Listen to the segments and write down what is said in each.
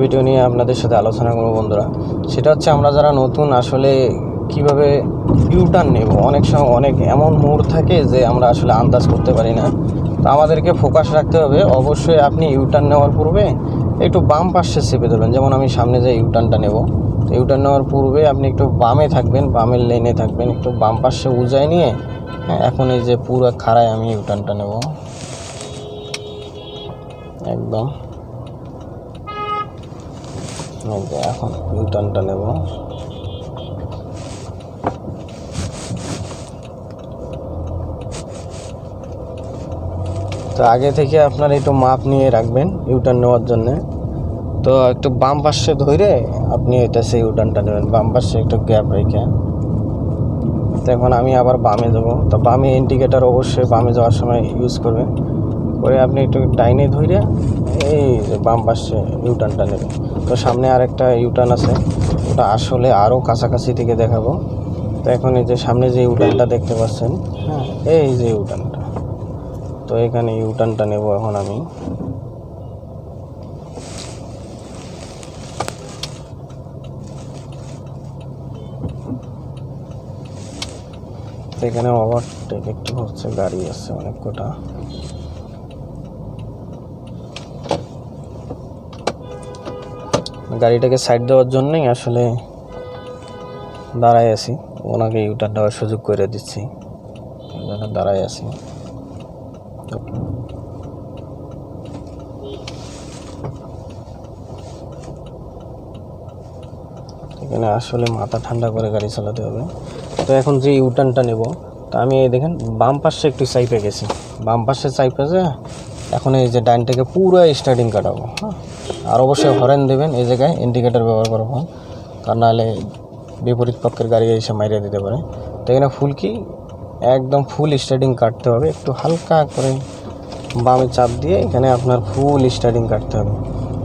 Video নিয়ে আপনাদের সাথে আলোচনা করব বন্ধুরা। সেটা হচ্ছে আমরা যারা নতুন আসলে কিভাবে ইউটার্ন নেব। অনেক সময় অনেক এমন মোড় থাকে যে আমরা আসলে আন্দাজ করতে পারি না। তো আমাদেরকে ফোকাস রাখতে হবে। অবশ্যই আপনি ইউটার্ন নেওয়ার পূর্বে একটু বাম পাশে চেপে দেবেন। যেমন আমি সামনে যে ইউটার্নটা নেব, ইউটার্ন নেওয়ার পূর্বে আপনি একটু বামে থাকবেন, বামের লেনে থাকবেন, একটু বাম পাশে উজায় নিয়ে এখন এই যে পুরো খাড়ায় আমি ইউটার্নটা নেব একদম। এখন ইউটার্নটা নেব। তো আগে থেকে আপনার একটু মাপ নিয়ে রাখবেন ইউটার্ন নেওয়ার জন্যে। তো একটু বাম পাশে ধরে আপনি এটা সেই ইউটার্নটা নেবেন, বাম পাশে একটু গ্যাপ রেখে। তো এখন আমি আবার বামে যাব। তো বামে ইন্ডিকেটার অবশ্যই বামে যাওয়ার সময় ইউজ করবেন। করে আপনি একটু ডাইনে ধরে এই যে বাম পাশে ইউটার্নটা নেবেন। তো সামনে আরেকটা ইউটার্ন আছে, ওটা আসলে আরও কাছাকাছি থেকে দেখাবো। তো এখন এই যে সামনে যে ইউটার্নটা দেখতে পাচ্ছেন, হ্যাঁ এই যে ইউটার্নটা, তো এখানে ইউটার্নটা নেব এখন আমি। এখানে ওভারটেক একটু হচ্ছে, গাড়ি আছে অনেক কটা। গাড়িটাকে সাইড দেওয়ার জন্যই আসলে দাঁড়ায় আছি, ওনাকে ইউটার্ন দেওয়ার সুযোগ করে দিচ্ছি, দাঁড়ায় আছি। এখানে আসলে মাথা ঠান্ডা করে গাড়ি চালাতে হবে। তো এখন যে ইউটার্নটা নেব, তো আমি এই দেখেন বাম পাশে একটু চাইপে গেছি, বাম পাশে চাইপে যে এখন এই যে ডাইনটাকে পুরো স্টার্টিং কাটাবো। হ্যাঁ, আর অবশ্যই হরেন দেবেন, এই জায়গায় ইন্ডিকেটার ব্যবহার করবো, কারণ নাহলে বিপরীত পক্ষের গাড়ি এসে মাইরে দিতে পারে। তো এখানে ফুল কি একদম ফুল স্টার্টিং কাটতে হবে, একটু হালকা করে বামে চাপ দিয়ে এখানে আপনার ফুল স্টার্টিং কাটতে হবে।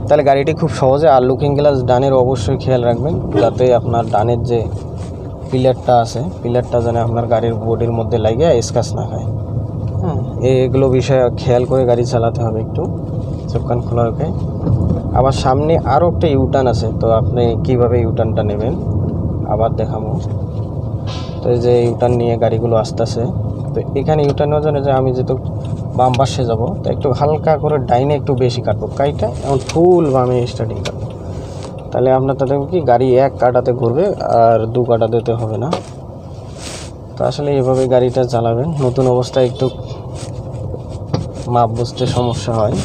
তাহলে গাড়িটি খুব সহজে। আর লুকিং গ্লাস ডানের অবশ্যই খেয়াল রাখবেন, যাতে আপনার ডানের যে পিলারটা আছে, পিলারটা যেন আপনার গাড়ির বডির মধ্যে লাগিয়ে স্ক্র্যাচ না খায়। হ্যাঁ, এগুলো বিষয় খেয়াল করে গাড়ি চালাতে হবে। একটু চোখকান খোলা রেখে। আবার সামনে আরও একটা ইউটার্ন আছে, তো আপনি কিভাবে ইউটার্নটা নেবেন আবার দেখাবো। তো এই যে ইউটার্ন নিয়ে গাড়িগুলো আসতেছে, তো এখানে ইউটার্ন নেওয়ার জন্য যে আমি যেহেতু বাম পাশে যাবো, তো একটু হালকা করে ডাইনে একটু বেশি কাটবো কাইটা, এখন ফুল বামে স্টার্টিং কাটবো। তাহলে আপনার তাতে কি গাড়ি এক কাটাতে ঘুরবে আর দু কাটাতে হবে না। তো আসলে এভাবে গাড়িটা চালাবেন। নতুন অবস্থায় একটু মাপ বুঝতে সমস্যা হয়।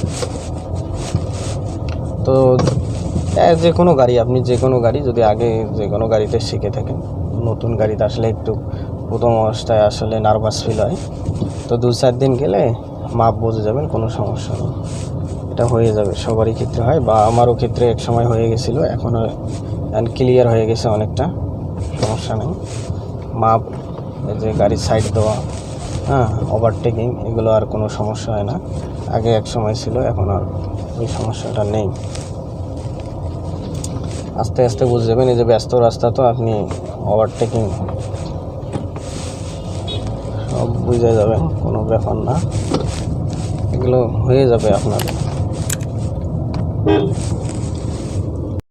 তো যে কোনো গাড়ি, আপনি যে কোনো গাড়ি যদি আগে যে কোনো গাড়িতে শিখে থাকেন, নতুন গাড়িতে আসলে একটু প্রথম অবস্থায় আসলে নার্ভাস ফিল হয়। তো 2-4 দিন গেলে মাপ বুঝে যাবেন, কোনো সমস্যা নেই, এটা হয়ে যাবে, সবারই ক্ষেত্রে হয়, বা আমারও ক্ষেত্রে এক সময় হয়ে গেছিলো, এখনও ক্লিয়ার হয়ে গেছে অনেকটা, সমস্যা নেই। মাপ, এই যে গাড়ির সাইড দেওয়া, হ্যাঁ ওভারটেকিং, এগুলো আর কোনো সমস্যা হয় না। আগে এক সময় ছিল, এখন আর ওই সমস্যাটা নেই। আস্তে আস্তে বুঝে যাবেন। এই যে ব্যস্ত রাস্তা, তো আপনি ওভারটেকিং সব বুঝে যাবেন, কোনো ব্যাপার না, এগুলো হয়ে যাবে আপনার।